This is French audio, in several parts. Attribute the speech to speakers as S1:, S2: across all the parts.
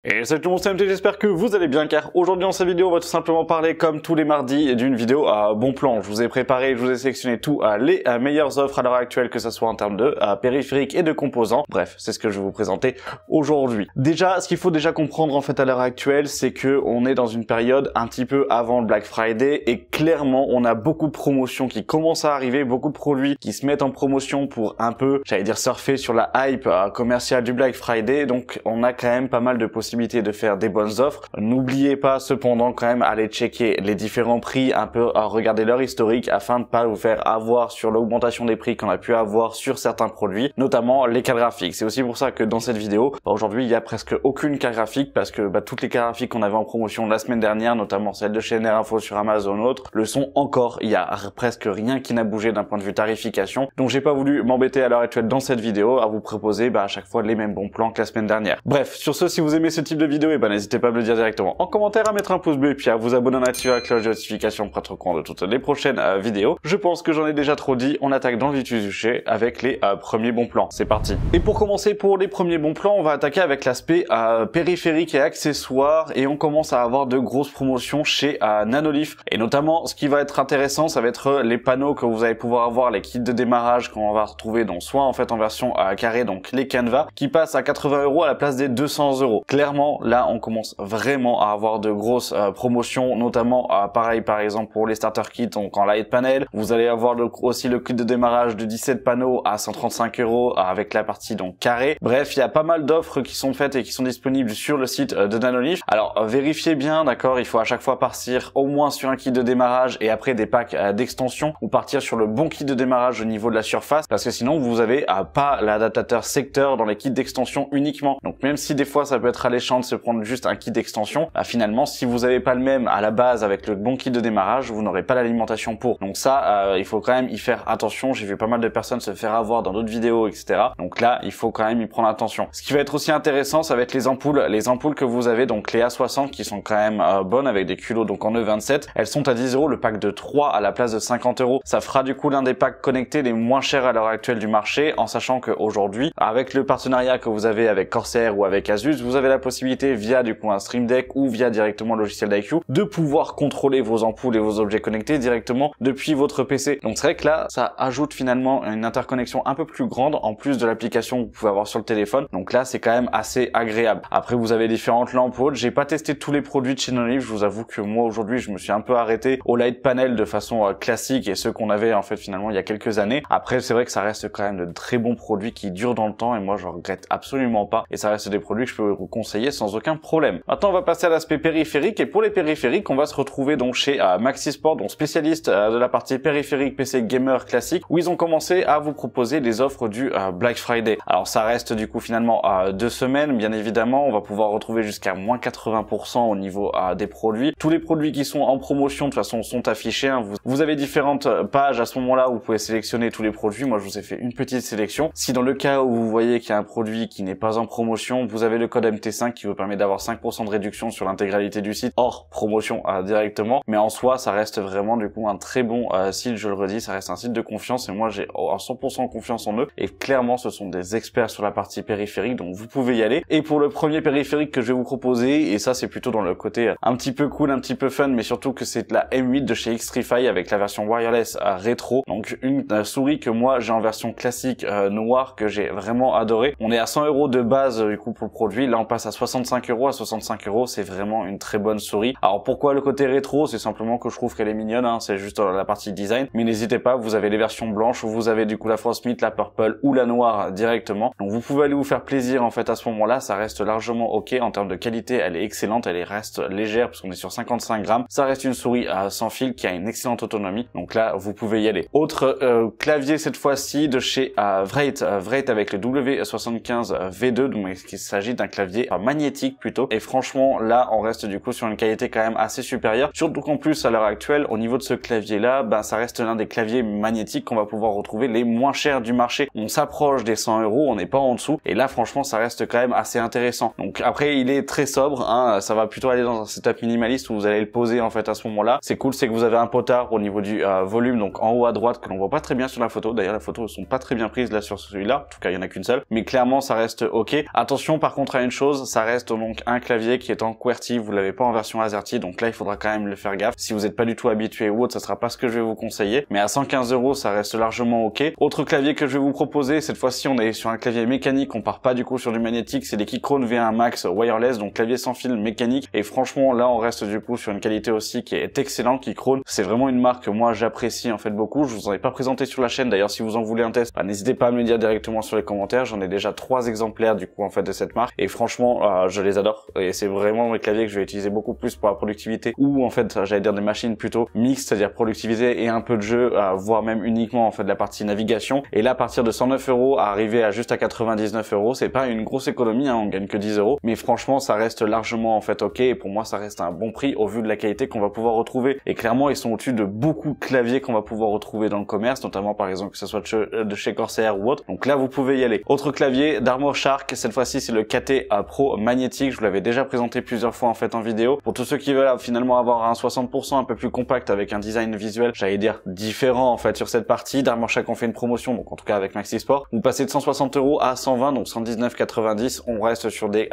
S1: Et salut tout le monde, c'est MT, j'espère que vous allez bien car aujourd'hui dans cette vidéo on va tout simplement parler comme tous les mardis d'une vidéo à bon plan. Je vous ai préparé, je vous ai sélectionné tout les meilleures offres à l'heure actuelle, que ce soit en termes de périphériques et de composants. Bref, c'est ce que je vais vous présenter aujourd'hui. Déjà, ce qu'il faut déjà comprendre en fait à l'heure actuelle, c'est que on est dans une période un petit peu avant le Black Friday et clairement on a beaucoup de promotions qui commencent à arriver, beaucoup de produits qui se mettent en promotion pour un peu, j'allais dire surfer sur la hype commerciale du Black Friday. Donc on a quand même pas mal de possibilités de faire des bonnes offres. N'oubliez pas cependant quand même aller checker les différents prix, un peu à regarder leur historique afin de pas vous faire avoir sur l'augmentation des prix qu'on a pu avoir sur certains produits, notamment les cartes graphiques. C'est aussi pour ça que dans cette vidéo, aujourd'hui il y a presque aucune carte graphique parce que toutes les cartes graphiques qu'on avait en promotion la semaine dernière, notamment celle de chez Info sur Amazon ou autres, le sont encore. Il y a presque rien qui n'a bougé d'un point de vue tarification. Donc j'ai pas voulu m'embêter à l'heure actuelle dans cette vidéo à vous proposer à chaque fois les mêmes bons plans que la semaine dernière. Bref, sur ce, si vous aimez ce type de vidéo, n'hésitez pas à me le dire directement en commentaire, à mettre un pouce bleu et puis à vous abonner, à activer la cloche de notification pour être au courant de toutes les prochaines vidéos. Je pense que j'en ai déjà trop dit, on attaque dans le vif du sujet avec les premiers bons plans. C'est parti. Et pour commencer, pour les premiers bons plans, on va attaquer avec l'aspect périphérique et accessoires, et on commence à avoir de grosses promotions chez Nanolith. Et notamment, ce qui va être intéressant, ça va être les panneaux que vous allez pouvoir avoir, les kits de démarrage qu'on va retrouver donc soit en fait en version carré, donc les canevas, qui passent à 80 € à la place des 200 €. Clairement, là on commence vraiment à avoir de grosses promotions, notamment pareil par exemple pour les starter kits, donc en light panel. Vous allez avoir aussi le kit de démarrage de 17 panneaux à 135 € avec la partie donc carré. Bref, il y a pas mal d'offres qui sont faites et qui sont disponibles sur le site de Nanolith. Alors vérifiez bien, d'accord, il faut à chaque fois partir au moins sur un kit de démarrage et après des packs d'extension, ou partir sur le bon kit de démarrage au niveau de la surface, parce que sinon vous avez pas l'adaptateur secteur dans les kits d'extension uniquement. Donc même si des fois ça peut être alléchant de se prendre juste un kit d'extension, finalement si vous n'avez pas le même à la base avec le bon kit de démarrage, vous n'aurez pas l'alimentation pour. Donc ça, il faut quand même y faire attention. J'ai vu pas mal de personnes se faire avoir dans d'autres vidéos, etc. Donc là, il faut quand même y prendre attention. Ce qui va être aussi intéressant, ça va être les ampoules que vous avez, donc les A60 qui sont quand même bonnes avec des culots donc en E27. Elles sont à 10 €, le pack de 3 à la place de 50 €. Ça fera du coup l'un des packs connectés les moins chers à l'heure actuelle du marché, en sachant qu'aujourd'hui, avec le partenariat que vous avez avec Corsair ou avec Asus, vous avez la possibilité via du coup un Stream Deck ou via directement le logiciel d'IQ de pouvoir contrôler vos ampoules et vos objets connectés directement depuis votre PC. Donc c'est vrai que là, ça ajoute finalement une interconnexion un peu plus grande en plus de l'application que vous pouvez avoir sur le téléphone. Donc là, c'est quand même assez agréable. Après, vous avez différentes lampes ou autres. J'ai pas testé tous les produits de chez Nanolith. Je vous avoue que moi aujourd'hui, je me suis un peu arrêté au light panel de façon classique et ceux qu'on avait en fait finalement il y a quelques années. Après, c'est vrai que ça reste quand même de très bons produits qui durent dans le temps et moi je regrette absolument pas. Et ça reste des produits que je peux vous conseiller sans aucun problème. Maintenant, on va passer à l'aspect périphérique, et pour les périphériques, on va se retrouver donc chez Maxisport, donc spécialiste de la partie périphérique PC gamer classique, où ils ont commencé à vous proposer des offres du Black Friday. Alors ça reste du coup finalement 2 semaines, bien évidemment, on va pouvoir retrouver jusqu'à moins 80% au niveau des produits. Tous les produits qui sont en promotion de toute façon sont affichés, hein. Vous avez différentes pages à ce moment-là où vous pouvez sélectionner tous les produits. Moi je vous ai fait une petite sélection. Si dans le cas où vous voyez qu'il y a un produit qui n'est pas en promotion, vous avez le code MT5 qui vous permet d'avoir 5% de réduction sur l'intégralité du site, hors promotion directement. Mais en soi, ça reste vraiment du coup un très bon site, je le redis, ça reste un site de confiance et moi j'ai à 100% confiance en eux. Et clairement, ce sont des experts sur la partie périphérique, donc vous pouvez y aller. Et pour le premier périphérique que je vais vous proposer, et ça c'est plutôt dans le côté un petit peu cool, un petit peu fun, mais surtout que c'est la M8 de chez Xtrfy avec la version wireless rétro. Donc une souris que moi j'ai en version classique noire que j'ai vraiment adoré. On est à 100 € de base du coup pour le produit. Là on passe à 65 €. À 65 €, c'est vraiment une très bonne souris. Alors pourquoi le côté rétro? C'est simplement que je trouve qu'elle est mignonne, hein. C'est juste la partie design. Mais n'hésitez pas, vous avez les versions blanches, vous avez du coup la Frostbite, la Purple ou la noire directement. Donc vous pouvez aller vous faire plaisir en fait à ce moment-là. Ça reste largement ok en termes de qualité. Elle est excellente, elle reste légère parce qu'on est sur 55 grammes. Ça reste une souris sans fil qui a une excellente autonomie. Donc là, vous pouvez y aller. Autre clavier cette fois-ci de chez Vrate avec le W75 V2. Donc il s'agit d'un clavier magnétique plutôt. Et franchement, là, on reste du coup sur une qualité quand même assez supérieure. Surtout qu'en plus, à l'heure actuelle, au niveau de ce clavier-là, ça reste l'un des claviers magnétiques qu'on va pouvoir retrouver les moins chers du marché. On s'approche des 100 €, on n'est pas en dessous. Et là, franchement, ça reste quand même assez intéressant. Donc après, il est très sobre, hein. Ça va plutôt aller dans un setup minimaliste où vous allez le poser en fait à ce moment-là. C'est cool, c'est que vous avez un potard au niveau du volume, donc en haut à droite, que l'on voit pas très bien sur la photo. D'ailleurs, les photos sont pas très bien prises là sur celui-là. En tout cas, il y en a qu'une seule. Mais clairement, ça reste ok. Attention, par contre, à une chose, ça reste donc un clavier qui est en QWERTY, vous l'avez pas en version AZERTY, donc là il faudra quand même le faire gaffe. Si vous n'êtes pas du tout habitué ou autre, ça sera pas ce que je vais vous conseiller, mais à 115 €, ça reste largement ok. Autre clavier que je vais vous proposer, cette fois-ci on est sur un clavier mécanique, on part pas du coup sur du magnétique, c'est les Keychron V1 Max wireless, donc clavier sans fil mécanique, et franchement là on reste du coup sur une qualité aussi qui est excellente. Keychron, c'est vraiment une marque que moi j'apprécie en fait beaucoup. Je vous en ai pas présenté sur la chaîne, d'ailleurs si vous en voulez un test, n'hésitez pas à me le dire directement sur les commentaires. J'en ai déjà 3 exemplaires du coup en fait de cette marque, et franchement je les adore, et c'est vraiment les claviers que je vais utiliser beaucoup plus pour la productivité, ou en fait j'allais dire des machines plutôt mixtes, c'est-à-dire productivité et un peu de jeu, voire même uniquement en fait de la partie navigation. Et là à partir de 109 € à arriver à juste à 99 €, c'est pas une grosse économie, hein, on gagne que 10 €, mais franchement ça reste largement en fait ok, et pour moi ça reste un bon prix au vu de la qualité qu'on va pouvoir retrouver. Et clairement ils sont au-dessus de beaucoup de claviers qu'on va pouvoir retrouver dans le commerce, notamment par exemple que ce soit de chez Corsair ou autre, donc là vous pouvez y aller. Autre clavier d'Armor Shark, cette fois-ci c'est le KT Pro magnétique, je vous l'avais déjà présenté plusieurs fois en fait en vidéo. Pour tous ceux qui veulent finalement avoir un 60% un peu plus compact avec un design visuel, j'allais dire différent en fait sur cette partie, d'Armor Shark on fait une promotion, donc en tout cas avec Maxi Sport, vous passez de 160 € à 120, donc 119,90, on reste sur des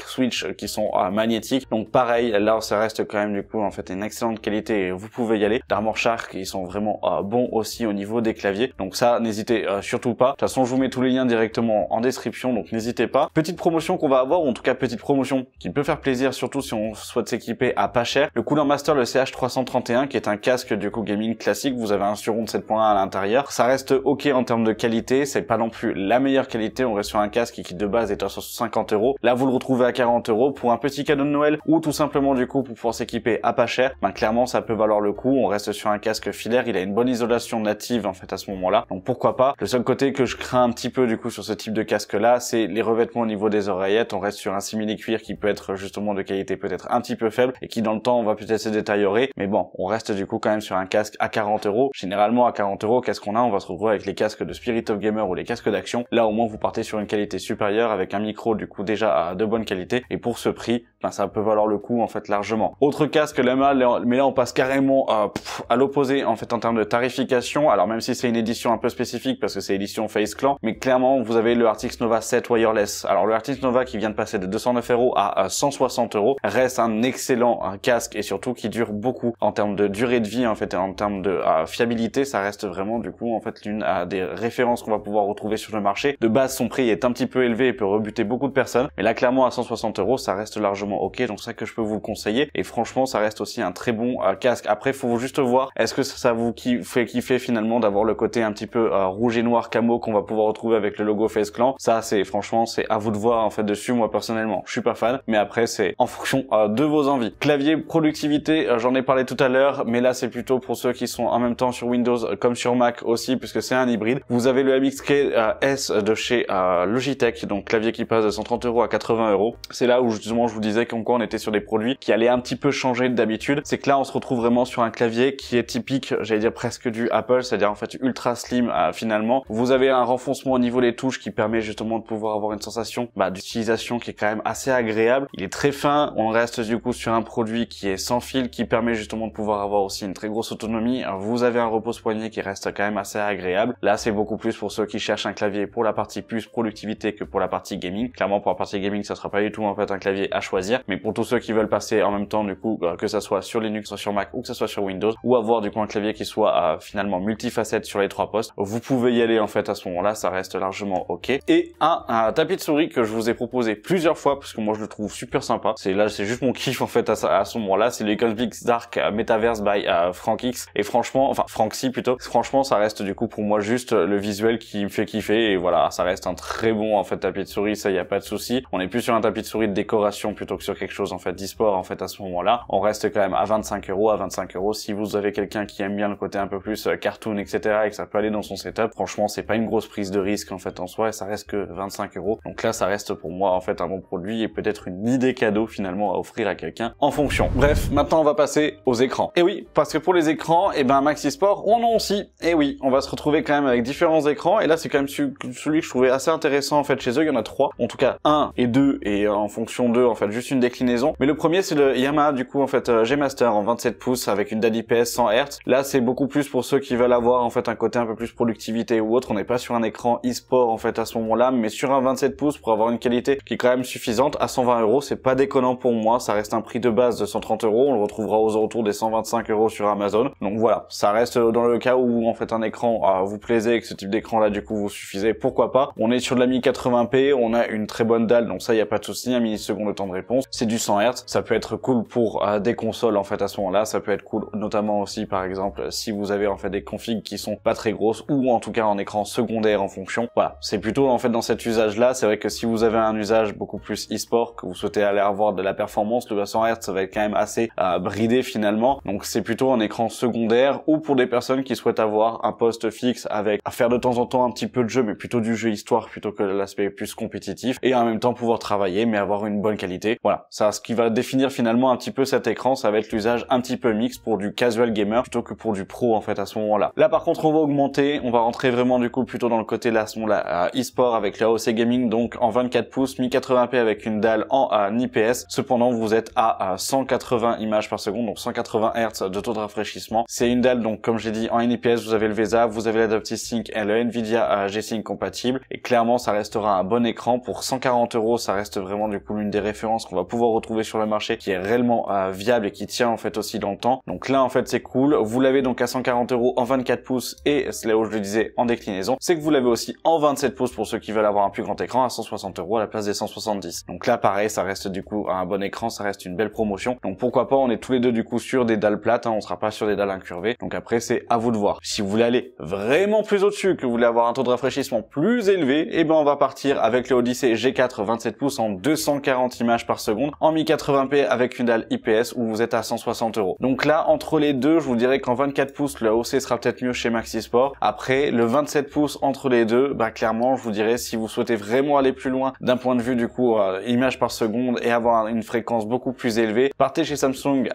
S1: switch qui sont magnétiques, donc pareil là ça reste quand même du coup en fait une excellente qualité et vous pouvez y aller. D'Armor Shark ils sont vraiment bons aussi au niveau des claviers, donc ça n'hésitez surtout pas. De toute façon je vous mets tous les liens directement en description, donc n'hésitez pas. Petite promotion qu'on va avoir, ou en tout cas petite promotion qui peut faire plaisir surtout si on souhaite s'équiper à pas cher, le Cooler Master, le CH331 qui est un casque du coup gaming classique, vous avez un surround 7.1 à l'intérieur, ça reste ok en termes de qualité, c'est pas non plus la meilleure qualité, on reste sur un casque qui de base est à 150 €, là vous le retrouvez à 40 € pour un petit cadeau de Noël, ou tout simplement du coup pour pouvoir s'équiper à pas cher, clairement ça peut valoir le coup. On reste sur un casque filaire, il a une bonne isolation native en fait à ce moment là, donc pourquoi pas. Le seul côté que je crains un petit peu du coup sur ce type de casque là, c'est les revêtements au niveau des oreillettes. On reste sur un simili-cuir qui peut être justement de qualité peut-être un petit peu faible, et qui dans le temps on va peut-être se détériorer, mais bon on reste du coup quand même sur un casque à 40 €. Généralement à 40 €, qu'est-ce qu'on a? On va se retrouver avec les casques de Spirit of Gamer ou les casques d'action. Là au moins vous partez sur une qualité supérieure avec un micro du coup déjà de bonne qualité, et pour ce prix ça peut valoir le coup en fait largement. Autre casque là, mais là on passe carrément à l'opposé en fait en termes de tarification. Alors même si c'est une édition un peu spécifique parce que c'est édition Face Clan, mais clairement vous avez le Arctis Nova 7 wireless. Alors le Arctis Nova qui vient de passer de 209 € à 160 € reste un excellent casque, et surtout qui dure beaucoup en termes de durée de vie en fait, et en termes de fiabilité, ça reste vraiment du coup en fait l'une des références qu'on va pouvoir retrouver sur le marché. De base son prix est un petit peu élevé et peut rebuter beaucoup de personnes, mais là clairement à 160 € ça reste largement ok, donc ça que je peux vous le conseiller, et franchement ça reste aussi un très bon casque. Après faut juste voir est-ce que ça vous fait kiffer finalement d'avoir le côté un petit peu rouge et noir camo qu'on va pouvoir retrouver avec le logo Face Clan. Ça c'est franchement c'est à vous de voir en fait dessus. Moi personnellement je suis pas fan, mais après c'est en fonction de vos envies. Clavier productivité, j'en ai parlé tout à l'heure, mais là c'est plutôt pour ceux qui sont en même temps sur Windows comme sur Mac aussi, puisque c'est un hybride. Vous avez le MXK S de chez Logitech, donc clavier qui passe de 130 € à 80 €. C'est là où justement je vous disais qu'en quoi on était sur des produits qui allaient un petit peu changer d'habitude. C'est que là on se retrouve vraiment sur un clavier qui est typique, j'allais dire presque du Apple, c'est-à-dire en fait ultra slim finalement. Vous avez un renfoncement au niveau des touches qui permet justement de pouvoir avoir une sensation d'utilisation qui est quand même assez agréable. Il est très fin, on reste du coup sur un produit qui est sans fil, qui permet justement de pouvoir avoir aussi une très grosse autonomie. Vous avez un repose-poignet qui reste quand même assez agréable. Là c'est beaucoup plus pour ceux qui cherchent un clavier pour la partie plus productivité que pour la partie gaming. Clairement pour la partie gaming ça sera pas du tout en fait un clavier à choisir, mais pour tous ceux qui veulent passer en même temps du coup que ça soit sur Linux, soit sur Mac ou que ça soit sur Windows, ou avoir du coup un clavier qui soit finalement multifacette sur les 3 postes, vous pouvez y aller en fait à ce moment là, ça reste largement ok. Et un tapis de souris que je vous ai proposé plusieurs fois parce que moi je le trouve super sympa, c'est juste mon kiff en fait à ce moment là, c'est le Iconsbix Dark Metaverse by FrankX, et franchement, enfin Franxy plutôt, franchement ça reste du coup pour moi juste le visuel qui me fait kiffer, et voilà, ça reste un très bon en fait tapis de souris, ça y a pas de souci. On est plus sur un tapis de souris de décoration plutôt que sur quelque chose en fait d'e-sport en fait à ce moment là. On reste quand même à 25 €. À 25 € si vous avez quelqu'un qui aime bien le côté un peu plus cartoon etc, et que ça peut aller dans son setup, franchement c'est pas une grosse prise de risque en fait en soi, et ça reste que 25 €. Donc là ça reste pour moi en fait un bon produit, et peut-être une idée cadeau finalement à offrir à quelqu'un en fonction. Bref, maintenant on va passer aux écrans. Et oui, parce que pour les écrans, et ben Maxi Sport on en aussi. Et oui, on va se retrouver quand même avec différents écrans, et là c'est quand même celui que je trouvais assez intéressant en fait chez eux. Il y en a 3, en tout cas 1 et 2, et en fonction d'eux en fait juste juste une déclinaison. Mais le premier c'est le Yamaha du coup en fait G Master en 27 pouces avec une dalle IPS 100 Hz. Là c'est beaucoup plus pour ceux qui veulent avoir en fait un côté un peu plus productivité ou autre. On n'est pas sur un écran e-sport en fait à ce moment-là, mais sur un 27 pouces pour avoir une qualité qui est quand même suffisante à 120 €. C'est pas déconnant pour moi, ça reste un prix de base de 130 €. On le retrouvera aux alentours des 125 € sur Amazon. Donc voilà, ça reste dans le cas où en fait un écran vous plaisait et que ce type d'écran là du coup vous suffisait, pourquoi pas. On est sur de la 1080p, on a une très bonne dalle, donc ça y a pas de souci, un milliseconde de temps de réponse. C'est du 100 Hz, ça peut être cool pour des consoles en fait à ce moment-là, ça peut être cool notamment aussi par exemple si vous avez en fait des configs qui sont pas très grosses ou en tout cas en écran secondaire en fonction. Voilà, c'est plutôt en fait dans cet usage là. C'est vrai que si vous avez un usage beaucoup plus e-sport, que vous souhaitez aller avoir de la performance, le 100 Hz ça va être quand même assez bridé finalement, donc c'est plutôt un écran secondaire ou pour des personnes qui souhaitent avoir un poste fixe avec à faire de temps en temps un petit peu de jeu, mais plutôt du jeu histoire plutôt que l'aspect plus compétitif, et en même temps pouvoir travailler mais avoir une bonne qualité. Voilà, ça ce qui va définir finalement un petit peu cet écran, ça va être l'usage un petit peu mix pour du casual gamer plutôt que pour du pro en fait à ce moment-là. Là par contre on va augmenter, on va rentrer vraiment du coup plutôt dans le côté là e-sport avec le AOC Gaming, donc en 24 pouces 1080p avec une dalle en IPS. Cependant vous êtes à 180 images par seconde, donc 180 Hz de taux de rafraîchissement. C'est une dalle donc comme j'ai dit en IPS, vous avez le VESA, vous avez l'Adaptive Sync et le Nvidia G-Sync compatible, et clairement ça restera un bon écran pour 140 €. Ça reste vraiment du coup l'une des références qu'on va pouvoir retrouver sur le marché, qui est réellement viable et qui tient en fait aussi dans le temps. Donc là en fait c'est cool, vous l'avez donc à 140 € en 24 pouces, et c'est là où je le disais en déclinaison, c'est que vous l'avez aussi en 27 pouces pour ceux qui veulent avoir un plus grand écran à 160 € à la place des 170. Donc là pareil, ça reste du coup un bon écran, ça reste une belle promotion. Donc pourquoi pas, on est tous les deux du coup sur des dalles plates, on sera pas sur des dalles incurvées. Donc après c'est à vous de voir. Si vous voulez aller vraiment plus au-dessus, que vous voulez avoir un taux de rafraîchissement plus élevé, et ben on va partir avec le Odyssey G4 27 pouces en 240 images par seconde en 1080p avec une dalle IPS où vous êtes à 160 €. Donc là entre les deux, je vous dirais qu'en 24 pouces le AOC sera peut-être mieux chez Maxi Sport. Après le 27 pouces entre les deux, bah clairement je vous dirais, si vous souhaitez vraiment aller plus loin d'un point de vue du coup images par seconde et avoir une fréquence beaucoup plus élevée, partez chez Samsung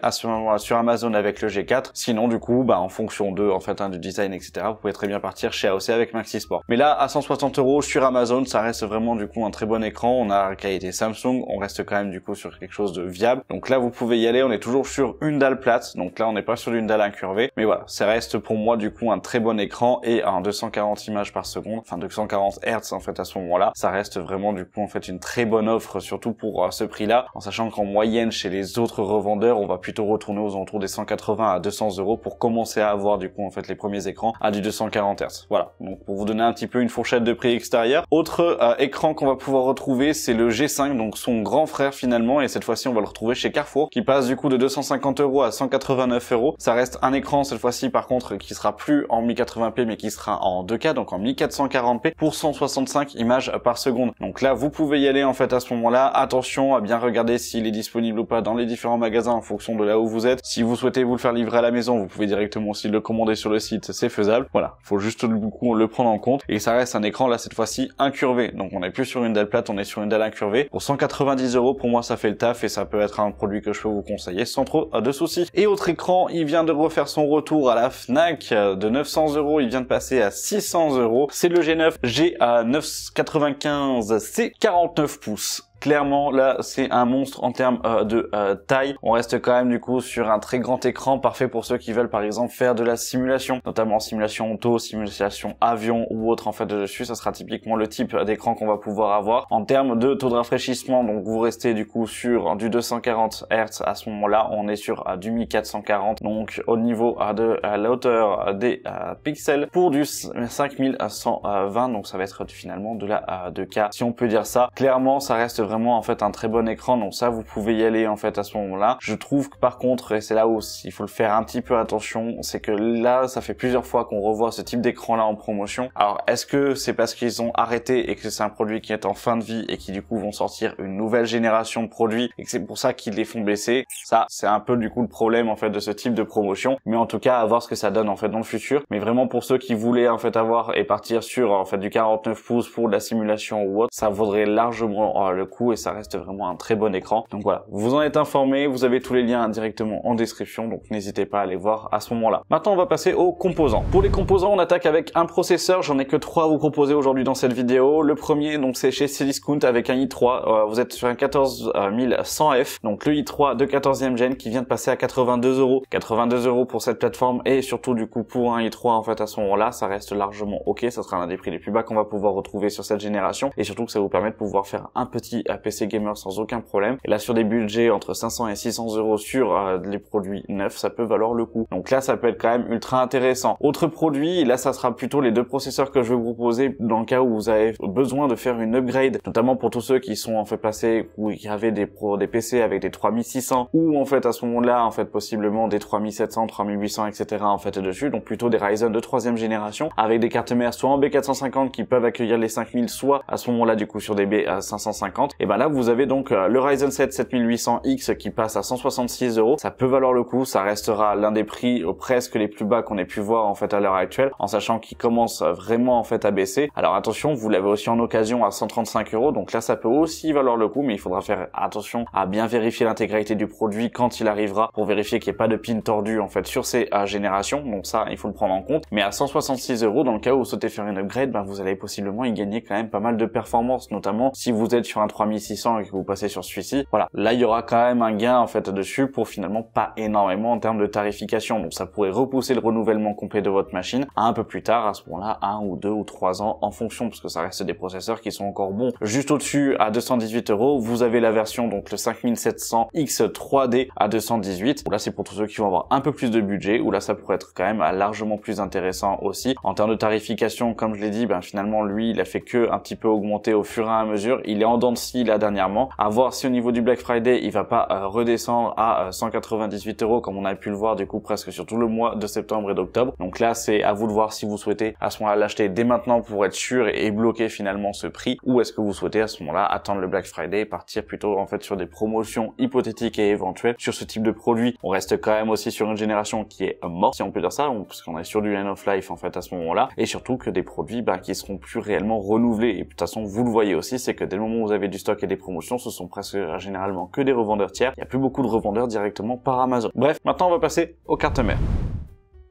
S1: sur Amazon avec le G4. Sinon du coup bah en fonction de en fait du design etc, vous pouvez très bien partir chez AOC avec Maxi Sport. Mais là à 160 € sur Amazon, ça reste vraiment du coup un très bon écran. On a la qualité Samsung, on reste quand même du coup sur quelque chose de viable. Donc là vous pouvez y aller, on est toujours sur une dalle plate, donc là on n'est pas sur une dalle incurvée, mais voilà, ça reste pour moi du coup un très bon écran et un 240 images par seconde, enfin 240 Hz en fait à ce moment-là. Ça reste vraiment du coup en fait une très bonne offre, surtout pour ce prix-là, en sachant qu'en moyenne chez les autres revendeurs on va plutôt retourner aux alentours des 180 à 200 € pour commencer à avoir du coup en fait les premiers écrans à du 240 Hz. Voilà, donc pour vous donner un petit peu une fourchette de prix extérieure. Autre écran qu'on va pouvoir retrouver, c'est le G5, donc son grand frère finalement, et cette fois-ci on va le retrouver chez Carrefour, qui passe du coup de 250 € à 189 €. Ça reste un écran cette fois-ci par contre qui sera plus en 1080p mais qui sera en 2K, donc en 1440p pour 165 images par seconde. Donc là vous pouvez y aller en fait à ce moment-là. Attention à bien regarder s'il est disponible ou pas dans les différents magasins en fonction de là où vous êtes. Si vous souhaitez vous le faire livrer à la maison, vous pouvez directement aussi le commander sur le site, c'est faisable. Voilà, faut juste du coup le prendre en compte, et ça reste un écran là cette fois-ci incurvé. Donc on n'est plus sur une dalle plate, on est sur une dalle incurvée. Pour 190 € pour moi ça fait le taf, et ça peut être un produit que je peux vous conseiller sans trop de soucis. Et autre écran, il vient de refaire son retour à la Fnac de 900 €, il vient de passer à 600 €. C'est le G9 G995, c'est 49 pouces. Clairement, là, c'est un monstre en termes de taille. On reste quand même du coup sur un très grand écran, parfait pour ceux qui veulent par exemple faire de la simulation, notamment simulation auto, simulation avion ou autre en fait dessus. Ça sera typiquement le type d'écran qu'on va pouvoir avoir. En termes de taux de rafraîchissement, donc vous restez du coup sur du 240 Hz. À ce moment-là, on est sur du 1440, donc au niveau de la hauteur des pixels pour du 5120, donc ça va être finalement de la 2K, si on peut dire ça. Clairement, ça reste vraiment en fait un très bon écran, donc ça vous pouvez y aller en fait à ce moment-là. Je trouve que par contre, et c'est là où il faut le faire un petit peu attention, c'est que là ça fait plusieurs fois qu'on revoit ce type d'écran là en promotion. Alors est-ce que c'est parce qu'ils ont arrêté et que c'est un produit qui est en fin de vie et qui du coup vont sortir une nouvelle génération de produits et que c'est pour ça qu'ils les font baisser? Ça c'est un peu du coup le problème en fait de ce type de promotion, mais en tout cas à voir ce que ça donne en fait dans le futur. Mais vraiment pour ceux qui voulaient en fait avoir et partir sur en fait du 49 pouces pour de la simulation ou autre, ça vaudrait largement le coup coup et ça reste vraiment un très bon écran. Donc voilà, vous en êtes informé, vous avez tous les liens directement en description, donc n'hésitez pas à aller voir à ce moment-là. Maintenant on va passer aux composants. Pour les composants, on attaque avec un processeur, j'en ai que 3 à vous proposer aujourd'hui dans cette vidéo. Le premier, donc c'est chez Cdiscount avec un i3, vous êtes sur un 14100F, donc le i3 de 14e gen qui vient de passer à 82 €. 82 € pour cette plateforme et surtout du coup pour un i3 en fait à ce moment-là, ça reste largement ok, ça sera l'un des prix les plus bas qu'on va pouvoir retrouver sur cette génération et surtout que ça vous permet de pouvoir faire un petit PC gamer sans aucun problème. Et là sur des budgets entre 500 et 600 € sur les produits neufs, ça peut valoir le coup. Donc là ça peut être quand même ultra intéressant. Autre produit, là ça sera plutôt les deux processeurs que je vais vous proposer dans le cas où vous avez besoin de faire une upgrade, notamment pour tous ceux qui sont en fait passés ou qui avaient des PC avec des 3600 ou en fait à ce moment-là en fait possiblement des 3700, 3800 etc. en fait dessus, donc plutôt des Ryzen de 3e génération avec des cartes mères soit en B450 qui peuvent accueillir les 5000, soit à ce moment-là du coup sur des B550. Et ben là vous avez donc le Ryzen 7 7800X qui passe à 166 €. Ça peut valoir le coup, ça restera l'un des prix presque les plus bas qu'on ait pu voir en fait à l'heure actuelle, en sachant qu'il commence vraiment en fait à baisser. Alors attention, vous l'avez aussi en occasion à 135 €, donc là ça peut aussi valoir le coup, mais il faudra faire attention à bien vérifier l'intégralité du produit quand il arrivera pour vérifier qu'il n'y ait pas de pin tordu en fait sur ces générations. Donc ça il faut le prendre en compte. Mais à 166 € dans le cas où vous souhaitez faire une upgrade, ben vous allez possiblement y gagner quand même pas mal de performance, notamment si vous êtes sur un 3600 et que vous passez sur celui-ci. Voilà, là il y aura quand même un gain en fait dessus pour finalement pas énormément en termes de tarification. Donc ça pourrait repousser le renouvellement complet de votre machine à un peu plus tard, à ce moment-là 1 ou 2 ou 3 ans en fonction, parce que ça reste des processeurs qui sont encore bons. Juste au-dessus à 218 €, vous avez la version donc le 5700X 3D à 218. Là c'est pour tous ceux qui vont avoir un peu plus de budget, où là ça pourrait être quand même largement plus intéressant aussi. En termes de tarification, comme je l'ai dit, ben finalement lui il a fait que un petit peu augmenter au fur et à mesure. Il est en dents de scie là dernièrement. À voir si au niveau du Black Friday il va pas redescendre à 198 € comme on a pu le voir du coup presque sur tout le mois de septembre et d'octobre. Donc là c'est à vous de voir si vous souhaitez à ce moment-là l'acheter dès maintenant pour être sûr et bloquer finalement ce prix, ou est-ce que vous souhaitez à ce moment-là attendre le Black Friday et partir plutôt en fait sur des promotions hypothétiques et éventuelles sur ce type de produit. On reste quand même aussi sur une génération qui est morte si on peut dire ça, parce qu'on est sur du end of life en fait à ce moment-là, et surtout que des produits qui seront plus réellement renouvelés. Et de toute façon vous le voyez aussi, c'est que dès le moment où vous avez du stock et des promotions, ce sont presque généralement que des revendeurs tiers. Il n'y a plus beaucoup de revendeurs directement par Amazon. Bref, maintenant on va passer aux cartes mères.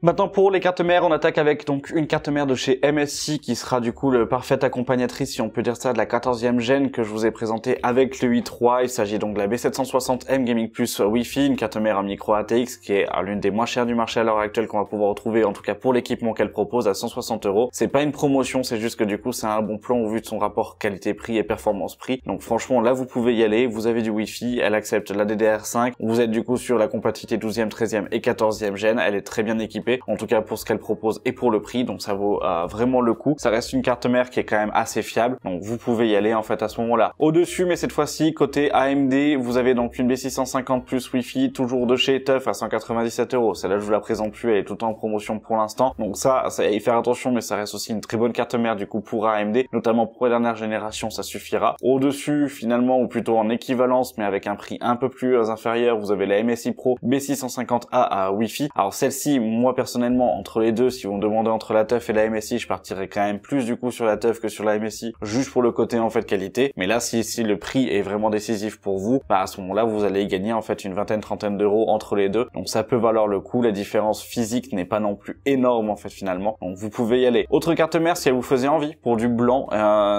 S1: Maintenant pour les cartes mères, on attaque avec donc une carte mère de chez MSI qui sera du coup le parfaite accompagnatrice, si on peut dire ça, de la 14e gen que je vous ai présenté avec le i3. Il s'agit donc de la B760M Gaming Plus Wi-Fi, une carte mère en micro ATX qui est l'une des moins chères du marché à l'heure actuelle qu'on va pouvoir retrouver, en tout cas pour l'équipement qu'elle propose, à 160 €. C'est pas une promotion, c'est juste que du coup c'est un bon plan au vu de son rapport qualité-prix et performance-prix. Donc franchement là vous pouvez y aller, vous avez du Wi-Fi, elle accepte la DDR5, vous êtes du coup sur la compatibilité 12e, 13e et 14e gen, elle est très bien équipée. En tout cas pour ce qu'elle propose et pour le prix, donc ça vaut vraiment le coup. Ça reste une carte mère qui est quand même assez fiable, donc vous pouvez y aller en fait à ce moment-là. Au-dessus, mais cette fois-ci côté AMD, vous avez donc une B650 plus Wi-Fi, toujours de chez TUF à 197 €. Celle-là je vous la présente plus, elle est tout le temps en promotion pour l'instant, donc ça y faire attention, mais ça reste aussi une très bonne carte mère du coup pour AMD, notamment pour la dernière génération, ça suffira. Au-dessus finalement, ou plutôt en équivalence, mais avec un prix un peu plus inférieur, vous avez la MSI Pro B650A à Wi-Fi. Alors celle-ci, moi personnellement, entre les deux, si vous me demandez entre la TUF et la MSI, je partirais quand même plus du coup sur la TUF que sur la MSI, juste pour le côté en fait qualité. Mais là, si le prix est vraiment décisif pour vous, à ce moment-là, vous allez gagner en fait une trentaine d'euros entre les deux. Donc ça peut valoir le coup. La différence physique n'est pas non plus énorme en fait finalement. Donc vous pouvez y aller. Autre carte mère, si elle vous faisait envie pour du blanc,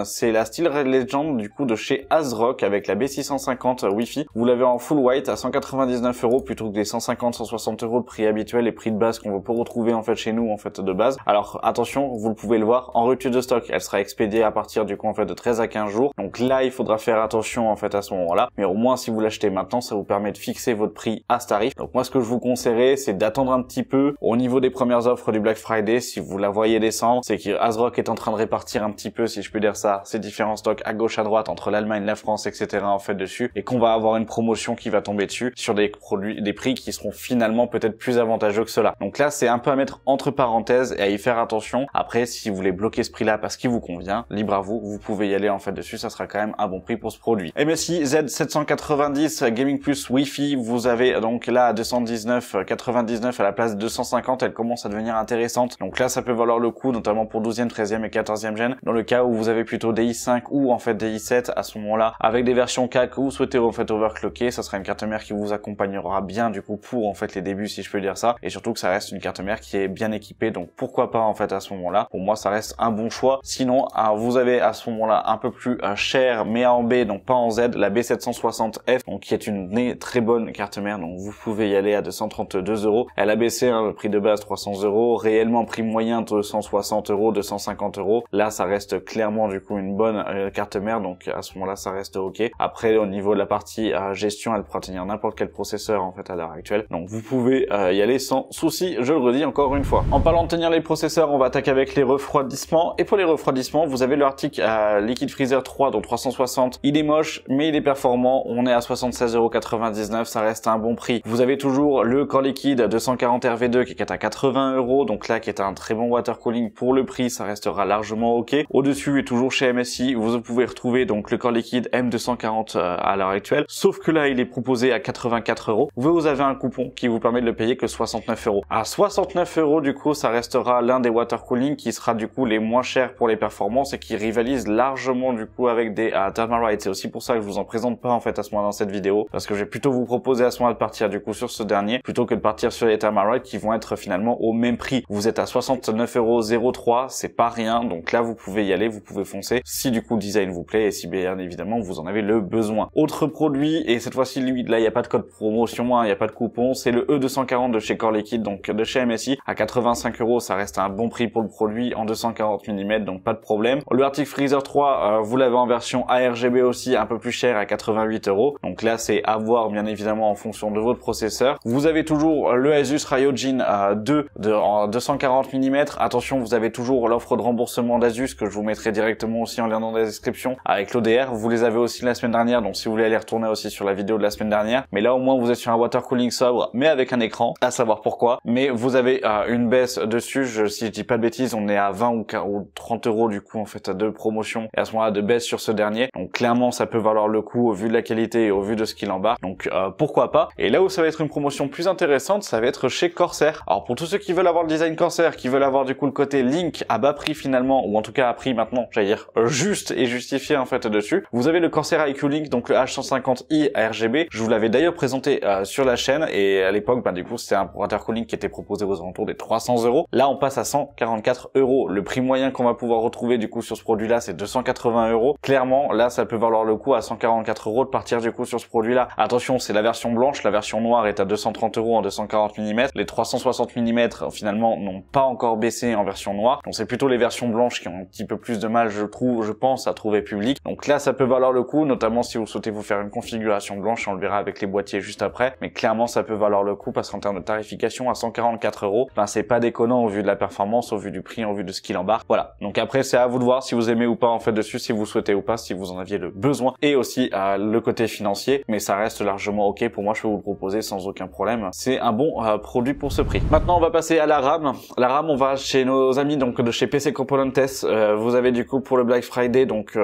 S1: c'est la Steel Red Legend du coup de chez ASRock avec la B650 Wi-Fi. Vous l'avez en full white à 199 € plutôt que des 150-160 € de prix habituel et prix de base qu'on peut retrouver en fait chez nous en fait de base. Alors attention, vous le pouvez le voir, en rupture de stock, elle sera expédiée à partir du coup en fait de 13 à 15 jours. Donc là, il faudra faire attention en fait à ce moment-là. Mais au moins si vous l'achetez maintenant, ça vous permet de fixer votre prix à ce tarif. Donc moi ce que je vous conseillerais, c'est d'attendre un petit peu au niveau des premières offres du Black Friday. Si vous la voyez descendre, c'est que ASRock est en train de répartir un petit peu, si je peux dire ça, ses différents stocks à gauche à droite entre l'Allemagne, la France, etc. en fait dessus, et qu'on va avoir une promotion qui va tomber dessus sur des produits, des prix qui seront finalement peut-être plus avantageux que cela. Donc là, c'est un peu à mettre entre parenthèses et à y faire attention. Après, si vous voulez bloquer ce prix-là parce qu'il vous convient, libre à vous, vous pouvez y aller en fait dessus, ça sera quand même un bon prix pour ce produit. MSI Z790 Gaming Plus Wi-Fi, vous avez donc là à 219,99 à la place de 250, elle commence à devenir intéressante. Donc là, ça peut valoir le coup, notamment pour 12e, 13e et 14e gen. Dans le cas où vous avez plutôt des i5 ou en fait des i7, à ce moment-là, avec des versions 4 que vous souhaitez en fait overclocker, ça sera une carte mère qui vous accompagnera bien du coup pour en fait les débuts, si je peux dire ça, et surtout que ça reste une carte mère qui est bien équipée, donc pourquoi pas en fait à ce moment-là. Pour moi, ça reste un bon choix. Sinon, vous avez à ce moment-là un peu plus cher, mais en B, donc pas en Z, la B760F, donc qui est une très bonne carte mère, donc vous pouvez y aller à 232 €. Elle a baissé le prix de base 300 €, réellement prix moyen 260 €, 250 €. Là, ça reste clairement du coup une bonne carte mère, donc à ce moment-là, ça reste ok. Après, au niveau de la partie gestion, elle pourra tenir n'importe quel processeur en fait à l'heure actuelle, donc vous pouvez y aller sans souci, je le redis encore une fois. En parlant de tenir les processeurs, on va attaquer avec les refroidissements, et pour les refroidissements, vous avez l'article Liquid Freezer 3, donc 360, il est moche, mais il est performant, on est à 76,99 €, ça reste un bon prix. Vous avez toujours le Core Liquid 240 RV2 qui est à 80 €, donc là qui est un très bon water cooling pour le prix, ça restera largement ok. Au-dessus, et toujours chez MSI, vous pouvez retrouver donc le Core Liquid M240 à l'heure actuelle, sauf que là il est proposé à 84 €. Vous avez un coupon qui vous permet de le payer que 69 €. À 69 € du coup, ça restera l'un des water cooling qui sera du coup les moins chers pour les performances et qui rivalise largement du coup avec des Thermalright. C'est aussi pour ça que je vous en présente pas en fait à ce moment dans cette vidéo, parce que je vais plutôt vous proposer à ce moment de partir du coup sur ce dernier plutôt que de partir sur les Thermalright qui vont être finalement au même prix. Vous êtes à 69,03 €, c'est pas rien, donc là vous pouvez y aller, vous pouvez foncer si du coup le design vous plaît et si bien évidemment vous en avez le besoin. Autre produit, et cette fois-ci lui là il n'y a pas de code promotion, il n'y a pas de coupon, c'est le E240 de chez Core Liquid, donc de chez MSI à 85 €, ça reste un bon prix pour le produit en 240 mm, donc pas de problème. Le Arctic Freezer 3, vous l'avez en version ARGB aussi, un peu plus cher à 88 €, donc là c'est à voir bien évidemment en fonction de votre processeur. Vous avez toujours le Asus Ryujin 2 en 240 mm, attention vous avez toujours l'offre de remboursement d'Asus que je vous mettrai directement aussi en lien dans la description avec l'ODR, vous les avez aussi la semaine dernière, donc si vous voulez aller retourner aussi sur la vidéo de la semaine dernière, mais là au moins vous êtes sur un water cooling sobre mais avec un écran, à savoir pourquoi, mais vous avez une baisse dessus, si je dis pas de bêtises, on est à 20 ou 30 € du coup en fait de promotion et à ce moment-là de baisse sur ce dernier, donc clairement ça peut valoir le coup au vu de la qualité et au vu de ce qu'il embarque, donc pourquoi pas. Et là où ça va être une promotion plus intéressante, ça va être chez Corsair. Alors pour tous ceux qui veulent avoir le design Corsair, qui veulent avoir du coup le côté Link à bas prix finalement, ou en tout cas à prix maintenant, j'allais dire juste et justifié en fait dessus, vous avez le Corsair IQ Link, donc le H150i RGB. Je vous l'avais d'ailleurs présenté sur la chaîne et à l'époque du coup c'était un water cooling qui était proposé aux alentours des 300 €. Là on passe à 144 €. Le prix moyen qu'on va pouvoir retrouver du coup sur ce produit là c'est 280 €. Clairement là ça peut valoir le coup à 144 € de partir du coup sur ce produit là. Attention, c'est la version blanche, la version noire est à 230 € en 240 mm. Les 360 mm finalement n'ont pas encore baissé en version noire, donc c'est plutôt les versions blanches qui ont un petit peu plus de mal je pense à trouver public. Donc là ça peut valoir le coup, notamment si vous souhaitez vous faire une configuration blanche, on le verra avec les boîtiers juste après, mais clairement ça peut valoir le coup parce qu'en termes de tarification à 144 €, ben c'est pas déconnant au vu de la performance, au vu du prix, au vu de ce qu'il embarque. Voilà, donc après c'est à vous de voir si vous aimez ou pas en fait dessus, si vous souhaitez ou pas, si vous en aviez le besoin, et aussi le côté financier, mais ça reste largement ok pour moi, je peux vous le proposer sans aucun problème. C'est un bon produit pour ce prix. Maintenant on va passer à la RAM. La RAM, on va chez nos amis donc de chez PC Componentes. Vous avez du coup pour le Black Friday donc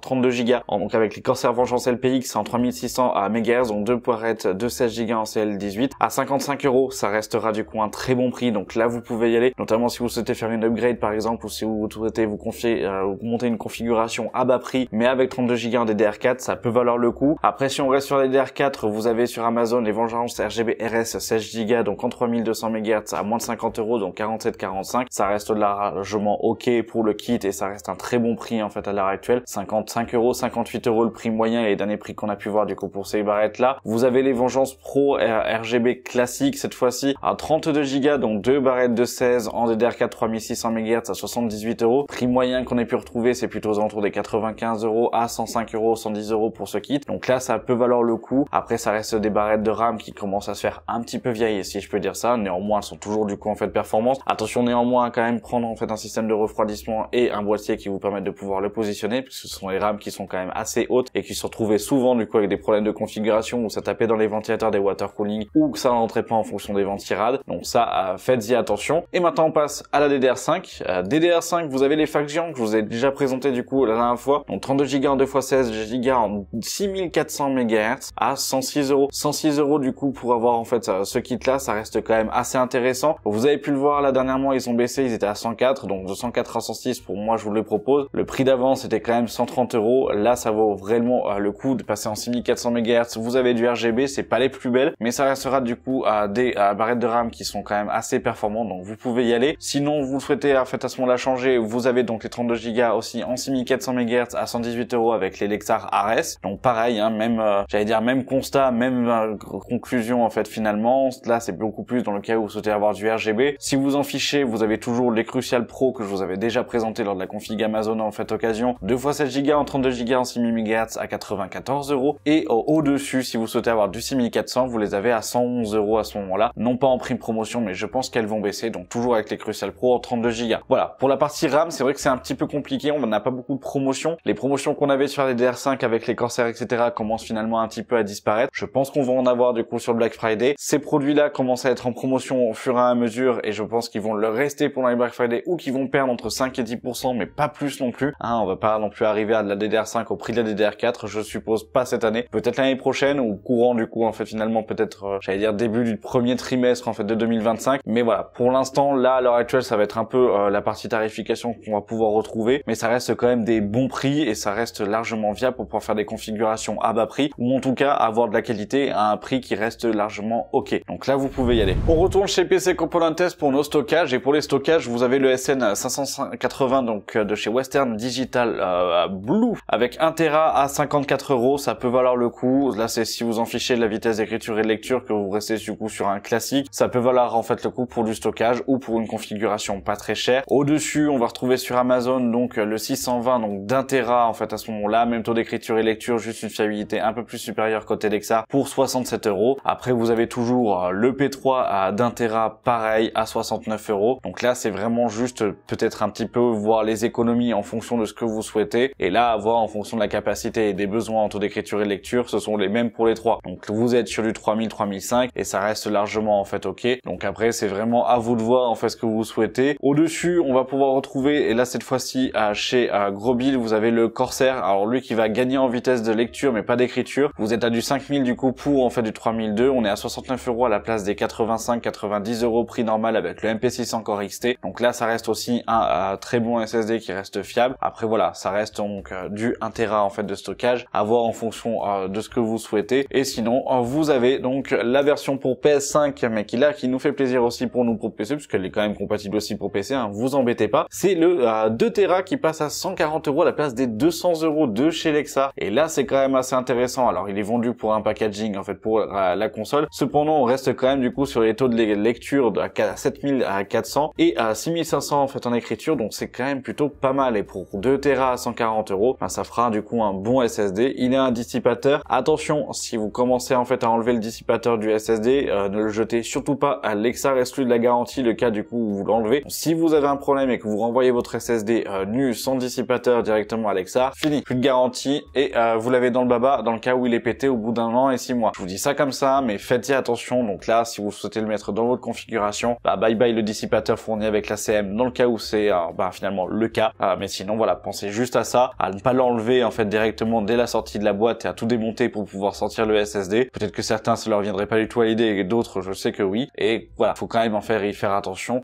S1: 32 Go, donc avec les Corsair Vengeance LPX en 3600 MHz, donc 2 poirettes de 16 Go en CL18 à 55 €. Ça restera du coup un très bon prix, donc là vous pouvez y aller, notamment si vous souhaitez faire une upgrade par exemple, ou si vous souhaitez vous confier monter une configuration à bas prix mais avec 32 Go en DDR4, ça peut valoir le coup. Après si on reste sur la DDR4, vous avez sur Amazon les Vengeance RGB RS 16 Go donc en 3200 MHz à moins de 50 €, donc 47,45. Ça reste largement ok pour le kit et ça reste un très bon prix en fait à l'heure actuelle. 55 €, 58 € le prix moyen et les derniers prix qu'on a pu voir du coup pour ces barrettes là. Vous avez les Vengeance Pro RGB classique cette fois-ci à 32 Go, donc 2 barrettes de 16 en DDR4 3600 MHz à 78 €. Prix moyen qu'on ait pu retrouver, c'est plutôt aux alentours des 95 € à 105 €, 110 € pour ce kit. Donc là ça peut valoir le coup. Après ça reste des barrettes de RAM qui commencent à se faire un petit peu vieilles si je peux dire ça. Néanmoins elles sont toujours du coup en fait performances. Attention néanmoins à quand même prendre en fait un système de refroidissement et un boîtier qui vous permettent de pouvoir le positionner, puisque ce sont les RAM qui sont quand même assez hautes et qui se retrouvaient souvent du coup avec des problèmes de configuration où ça tapait dans les ventilateurs des water cooling ou que ça n'entrait pas en fonction des ventirades. grade. Donc ça, faites-y attention. Et maintenant on passe à la DDR5. DDR5, vous avez les Factions que je vous ai déjà présenté du coup la dernière fois. Donc 32 Go en 2x16 Go en 6400 MHz à 106 €. 106 € du coup pour avoir en fait ce kit là, ça reste quand même assez intéressant. Vous avez pu le voir là dernièrement, ils ont baissé, ils étaient à 104, donc de 104 à 106 pour moi je vous le propose. Le prix d'avant c'était quand même 130 €. Là ça vaut vraiment le coup de passer en 6400 MHz. Vous avez du RGB, c'est pas les plus belles, mais ça restera du coup des barrettes de RAM qui sont quand même assez performantes, donc vous pouvez y aller. Sinon vous souhaitez en fait à ce moment-là changer, vous avez donc les 32 Go aussi en 6400 MHz à 118 € avec les Lexar Ares. Donc pareil, hein, même j'allais dire même constat, même conclusion en fait finalement. Là c'est beaucoup plus dans le cas où vous souhaitez avoir du RGB. Si vous en fichez, vous avez toujours les Crucial Pro que je vous avais déjà présenté lors de la config Amazon en fait occasion. 2x7 Go en 32 Go en 6000 MHz à 94 € et au-dessus si vous souhaitez avoir du 6400, vous les avez à 111 € à ce moment-là. Non pas en prime promotion, mais je pense qu'elles vont baisser, donc toujours avec les Crucial Pro en 32 Go. Voilà, pour la partie RAM, c'est vrai que c'est un petit peu compliqué, on n'a pas beaucoup de promotions. Les promotions qu'on avait sur les DR5 avec les Corsair etc. commencent finalement un petit peu à disparaître. Je pense qu'on va en avoir du coup sur le Black Friday. Ces produits-là commencent à être en promotion au fur et à mesure et je pense qu'ils vont le rester pendant les Black Friday ou qu'ils vont perdre entre 5 et 10%, mais pas plus non plus. Hein, on va pas non plus arriver à de la DDR5 au prix de la DDR4, je suppose pas cette année. Peut-être l'année prochaine ou courant du coup en fait finalement peut-être j'allais dire début du premier trimestre en fait de 2025. Mais voilà, pour l'instant là à l'heure actuelle ça va être un peu la partie tarification qu'on va pouvoir retrouver, mais ça reste quand même des bons prix et ça reste largement viable pour pouvoir faire des configurations à bas prix ou en tout cas avoir de la qualité à un prix qui reste largement ok. Donc là vous pouvez y aller. On retourne chez PC Componentes pour nos stockages et pour les stockages vous avez le SN 580 donc de chez Western Digital Blue avec 1 Tera à 54 €. Ça peut valoir le coup. Là c'est si vous en fichez de la vitesse d'écriture et de lecture que vous restez du coup sur un classique. Ça peut valoir en fait le coup pour du stockage ou pour une configuration pas très chère. Au-dessus on va retrouver sur Amazon donc le 620 donc d'1 Tera en fait à ce moment-là. Même taux d'écriture et lecture, juste une fiabilité un peu plus supérieure côté Lexar pour 67 €. Après vous avez toujours le P3 à d'1 Tera pareil à 69 €. Donc là c'est vraiment juste peut-être un petit peu voir les économies en fonction de ce que vous souhaitez et là avoir en fonction de la capacité et des besoins en taux d'écriture et de lecture, ce sont les mêmes pour les trois. Donc vous êtes sur du 3000, 3005 et ça reste largement en fait ok. Donc après c'est vraiment à vous de voir en fait ce que vous souhaitez. Au-dessus on va pouvoir retrouver, et là cette fois-ci chez Grobil, vous avez le Corsair. Alors lui qui va gagner en vitesse de lecture mais pas d'écriture. Vous êtes à du 5000 du coup pour en fait du 3002. On est à 69 € à la place des 85-90 € prix normal avec le MP6 encore XT. Donc là ça reste aussi un très bon SSD qui reste fiable. Après voilà, ça reste donc du 1 Tera en fait de stockage à voir en fonction de ce que vous souhaitez. Et sinon vous avez donc la version pour PS5 mais qui nous fait plaisir aussi pour nous pour PC puisqu'elle est quand même compatible aussi pour PC, hein, vous embêtez pas. C'est le 2 Tera qui passe à 140 € à la place des 200 € de chez Lexar. Et là c'est quand même assez intéressant. Alors il est vendu pour un packaging en fait pour la console. Cependant on reste quand même du coup sur les taux de lecture de 7400 et à 6500 en fait en écriture, donc c'est quand même plutôt pas mal. Et pour 2 Tera à 140 €, ben, ça fera du coup un bon SSD. Il a un dissipateur. Attention, si vous commencez en fait à enlever le dissipateur du SSD, ne le jetez surtout pas. À Lexar exclut de la garantie le cas du coup où vous l'enlevez. Si vous avez un problème et que vous renvoyez votre SSD nu sans dissipateur directement à Lexar, fini, plus de garantie et vous l'avez dans le baba dans le cas où il est pété au bout d'un an et 6 mois. Je vous dis ça comme ça, mais faites-y attention. Donc là, si vous souhaitez le mettre dans votre configuration, bah bye bye le dissipateur fourni avec la CM dans le cas où c'est finalement le cas. Mais sinon voilà, pensez juste à ça, à ne pas l'enlever en fait directement dès la sortie de la boîte et à tout démonter pour pouvoir sortir le SSD. Peut-être que certains ça leur viendrait pas du tout à l'idée et d'autres je sais que oui. Et voilà, faut quand même y faire attention.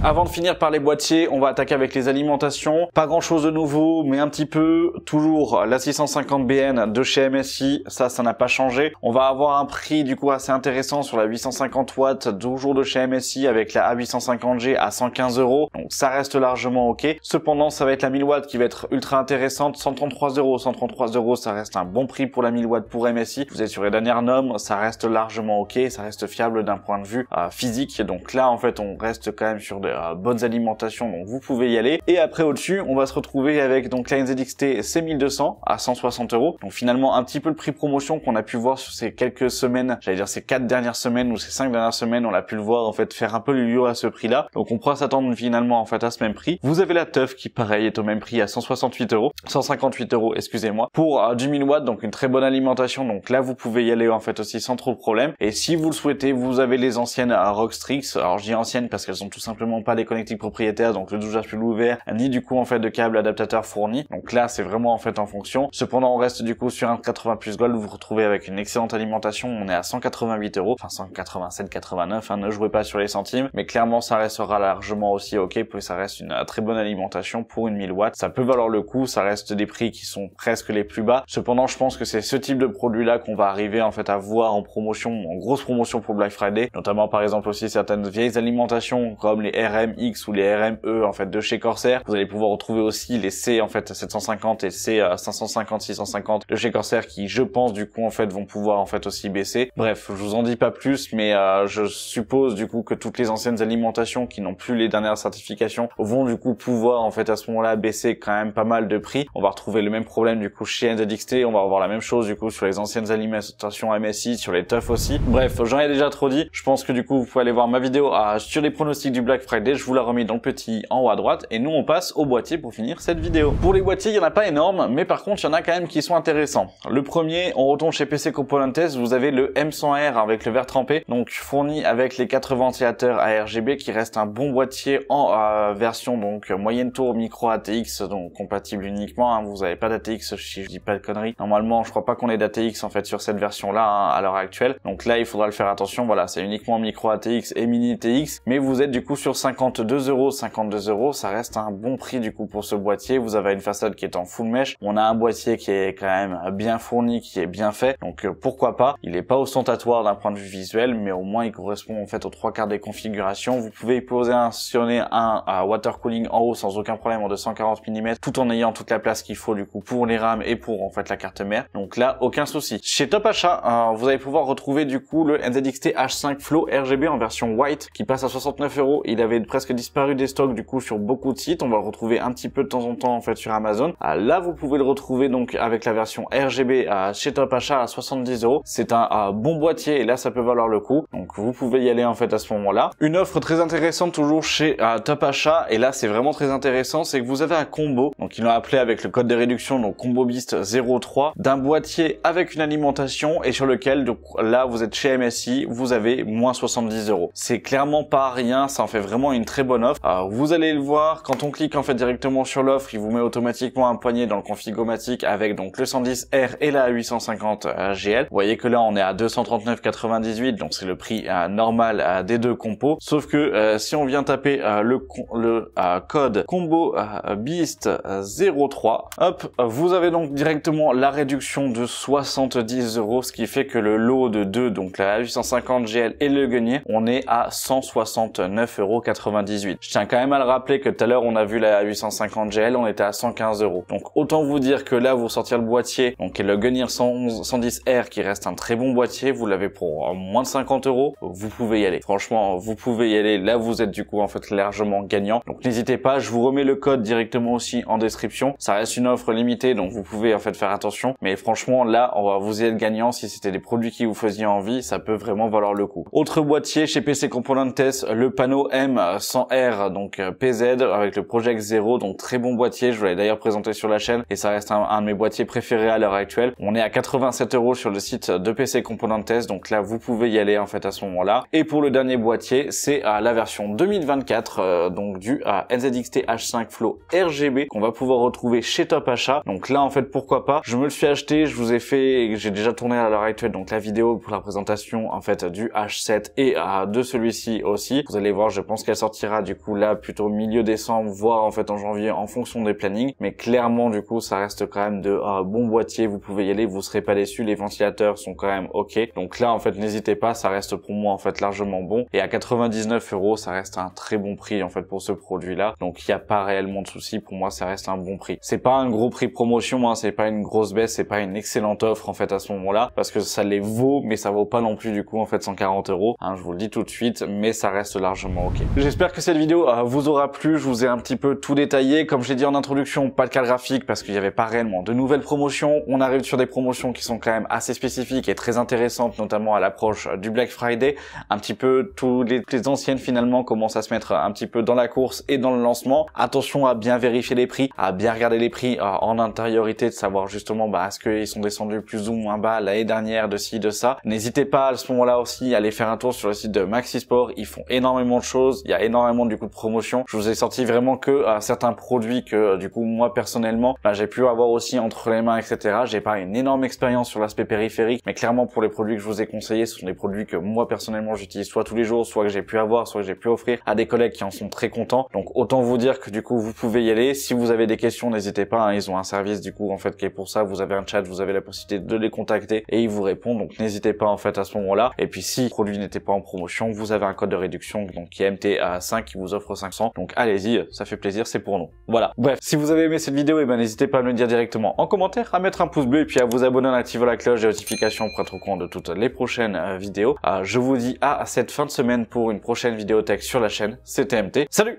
S1: Avant de finir par les boîtiers, on va attaquer avec les alimentations. Pas grand chose de nouveau, mais un petit peu. Toujours la 650BN de chez MSI, ça n'a pas changé. On va avoir un prix du coup assez intéressant sur la 850 watts, toujours de chez MSI avec la A850G à 115 €. Donc ça reste largement ok. Cependant, ça va être la 1000 watts qui va être ultra intéressante, 133 €. 133 € ça reste un bon prix pour la 1000 watts pour MSI. Vous êtes sur les dernières normes, ça reste largement ok, ça reste fiable d'un point de vue physique. Donc là en fait on reste quand même sur de bonnes alimentations, donc vous pouvez y aller. Et après au-dessus, on va se retrouver avec donc la NZXT C1200 à 160 €. Donc finalement un petit peu le prix promotion qu'on a pu voir sur ces quelques semaines, j'allais dire ces 4 dernières semaines ou ces 5 dernières semaines, on l'a pu le voir en fait faire un peu le yo à ce prix-là. Donc on pourra s'attendre finalement en fait à ce même prix. Vous avez la Teuf qui pareil est au même prix à 158 €, 158 € excusez-moi, pour du 1000 watts, donc une très bonne alimentation. Donc là vous pouvez y aller en fait aussi sans trop de problème. Et si vous le souhaitez, vous avez les anciennes Rockstrix. Alors je dis anciennes parce qu'elles sont tout simplement pas les connectiques propriétaires, donc le 12 plus ouvert, ni du coup en fait de câble adaptateur fourni. Donc là c'est vraiment en fait en fonction. Cependant on reste du coup sur un 80 plus Gold, vous vous retrouvez avec une excellente alimentation. On est à 188 €, enfin 187, 89, hein, ne jouez pas sur les centimes, mais clairement ça restera largement aussi ok, puis ça reste une très bonne alimentation pour une 1000 watts. Ça peut valoir le coup, ça reste des prix qui sont presque les plus bas. Cependant je pense que c'est ce type de produit là qu'on va arriver en fait à voir en promotion, en grosse promotion pour Black Friday, notamment par exemple aussi certaines vieilles alimentations comme les RMX ou les RME en fait de chez Corsair. Vous allez pouvoir retrouver aussi les C en fait 750 et C 550, 650 de chez Corsair qui je pense du coup en fait vont pouvoir en fait aussi baisser. Bref, je vous en dis pas plus, mais je suppose du coup que toutes les anciennes alimentations qui n'ont plus les dernières certifications vont du coup pouvoir en fait à ce moment-là baisser quand même pas mal de prix. On va retrouver le même problème du coup chez NZXT, on va avoir la même chose du coup sur les anciennes alimentations MSI, sur les Teuf aussi. Bref, j'en ai déjà trop dit. Je pense que du coup vous pouvez aller voir ma vidéo sur les pronostics du Black Friday, je vous la remets dans le petit en haut à droite. Et nous on passe au boîtier pour finir cette vidéo. Pour les boîtiers, il y en a pas énorme, mais par contre il y en a quand même qui sont intéressants. Le premier, on retourne chez PC Componentes, vous avez le M100R avec le verre trempé, donc fourni avec les 4 ventilateurs à RGB, qui reste un bon boîtier en version donc moyenne tour micro ATX, donc compatible uniquement, hein. Vous avez pas d'ATX si je dis pas de conneries. Normalement je crois pas qu'on ait d'ATX en fait sur cette version là hein, à l'heure actuelle, donc là il faudra le faire attention. Voilà, c'est uniquement micro ATX et mini TX, mais vous êtes du coup sur 52 €. 52 €, ça reste un bon prix du coup pour ce boîtier. Vous avez une façade qui est en full mesh, on a un boîtier qui est quand même bien fourni, qui est bien fait, donc pourquoi pas. Il est pas ostentatoire d'un point de vue visuel, mais au moins il correspond en fait aux 3/4 des configurations. Vous pouvez y positionner un water cooling en haut sans aucun problème en 240 mm, tout en ayant toute la place qu'il faut du coup pour les RAM et pour en fait la carte mère. Donc là aucun souci. Chez Top Achat, vous allez pouvoir retrouver du coup le NZXT H5 Flow RGB en version white qui passe à 69 €. Il avait presque disparu des stocks du coup sur beaucoup de sites. On va le retrouver un petit peu de temps en temps en fait sur Amazon. Là vous pouvez le retrouver donc avec la version RGB chez Top Achat à 70 €. C'est un bon boîtier et là ça peut valoir le coup. Donc vous pouvez y aller en fait à ce moment-là. Une offre très intéressante toujours chez Top Achat, et là c'est vraiment très intéressant, c'est que vous avez un combo, donc ils l'ont appelé avec le code de réduction, donc Combo Beast 03, d'un boîtier avec une alimentation et sur lequel donc là vous êtes chez MSI, vous avez moins 70 €. C'est clairement pas rien, ça en fait vraiment une très bonne offre. Vous allez le voir quand on clique en fait directement sur l'offre, il vous met automatiquement un poignet dans le config-o-matic avec donc le 110R et la 850 GL. Vous voyez que là on est à 239,98, donc c'est le prix normal des deux compos. Sauf que si on vient taper le code Combo Beast 03, hop, vous avez donc directement la réduction de 70 €, ce qui fait que le lot de 2, donc la 850 GL et le Guenier, on est à 169,98 €. Je tiens quand même à le rappeler que tout à l'heure on a vu la 850 GL, on était à 115 €. Donc autant vous dire que là vous sortir le boîtier, donc le Guenier 110R qui reste un très bon boîtier, vous l'avez pour moins de 50 €, vous pouvez y aller. Franchement, vous pouvez y aller. Là vous êtes du coup en fait largement gagnant. Donc n'hésitez pas, je vous remets le code directement aussi en description. Ça reste une offre limitée, donc vous pouvez en fait faire attention. Mais franchement là, vous y êtes gagnant. Si c'était des produits qui vous faisaient envie, ça peut vraiment valoir le coup. Autre boîtier chez PC Componentes, le panneau M100R, donc PZ avec le Project Zero, donc très bon boîtier. Je vous l'avais d'ailleurs présenté sur la chaîne et ça reste un de mes boîtiers préférés à l'heure actuelle. On est à 87 € sur le site de PC Componentes, donc là vous pouvez y aller en fait à ce moment-là. Et pour le dernier boîtier, c'est la version 2024 donc du NZXT H5 Flow RGB qu'on va pouvoir retrouver chez Top Achat. Donc là en fait pourquoi pas, je me le suis acheté, je vous ai fait, j'ai déjà tourné à l'heure actuelle donc la vidéo pour la présentation en fait du H7 et de celui-ci aussi. Vous allez voir, je pense qu'elle sortira du coup là plutôt milieu décembre, voire en fait en janvier en fonction des plannings. Mais clairement du coup ça reste quand même de bon boîtier, vous pouvez y aller, vous serez pas déçus, les ventilateurs sont quand même ok. Donc là en fait n'hésitez pas, ça reste pour moi en fait largement bon. Et à 99 €, ça reste un très bon prix en fait pour ce produit là. Donc il n'y a pas réellement de souci, pour moi ça reste un bon prix. C'est pas un gros prix promotion, hein, c'est pas une grosse baisse, c'est pas une excellente offre en fait à ce moment-là, parce que ça les vaut, mais ça vaut pas non plus du coup en fait 140 €, hein, je vous le dis tout de suite, mais ça reste largement ok. J'espère que cette vidéo vous aura plu, je vous ai un petit peu tout détaillé. Comme j'ai dit en introduction, pas de cas graphique parce qu'il n'y avait pas réellement de nouvelles promotions. On arrive sur des promotions qui sont quand même assez spécifiques et très intéressantes, notamment à l'approche du Black Friday. Un petit peu tous les anciennes finalement commencent à se mettre un petit peu dans la course et dans le lancement. Attention à bien vérifier les prix, à bien regarder les prix en intériorité, de savoir justement est-ce qu'ils sont descendus plus ou moins bas l'année dernière, de ci, de ça. N'hésitez pas à ce moment-là aussi à aller faire un tour sur le site de Maxisport. Ils font énormément de choses, il y a énormément du coup de promotions. Je vous ai sorti vraiment que certains produits que du coup moi personnellement j'ai pu avoir aussi entre les mains, etc. J'ai pas une énorme expérience sur l'aspect périphérique, mais clairement pour les produits que je vous ai conseillés, ce sont des produits que moi personnellement j'utilise soit tous les jours, soit que j'ai pu avoir, soit que j'ai pu offrir à des collègues qui en sont très contents. Donc autant vous dire que du coup vous pouvez y aller. Si vous avez des questions, n'hésitez pas, hein. Ils ont un service du coup en fait qui est pour ça. Vous avez un chat, vous avez la possibilité de les contacter et ils vous répondent. Donc n'hésitez pas en fait à ce moment-là. Et puis si le produit n'était pas en promotion, vous avez un code de réduction donc qui est MTA5 qui vous offre 500. Donc allez-y, ça fait plaisir, c'est pour nous. Voilà. Bref, si vous avez aimé cette vidéo, n'hésitez pas à me le dire directement en commentaire, à mettre un pouce bleu et puis à vous abonner en activant la cloche des notifications pour être au courant de toutes les prochaines vidéos. Je vous dis à cette fin de semaine pour une prochaine vidéo tech sur la chaîne. C'était MT. Salut!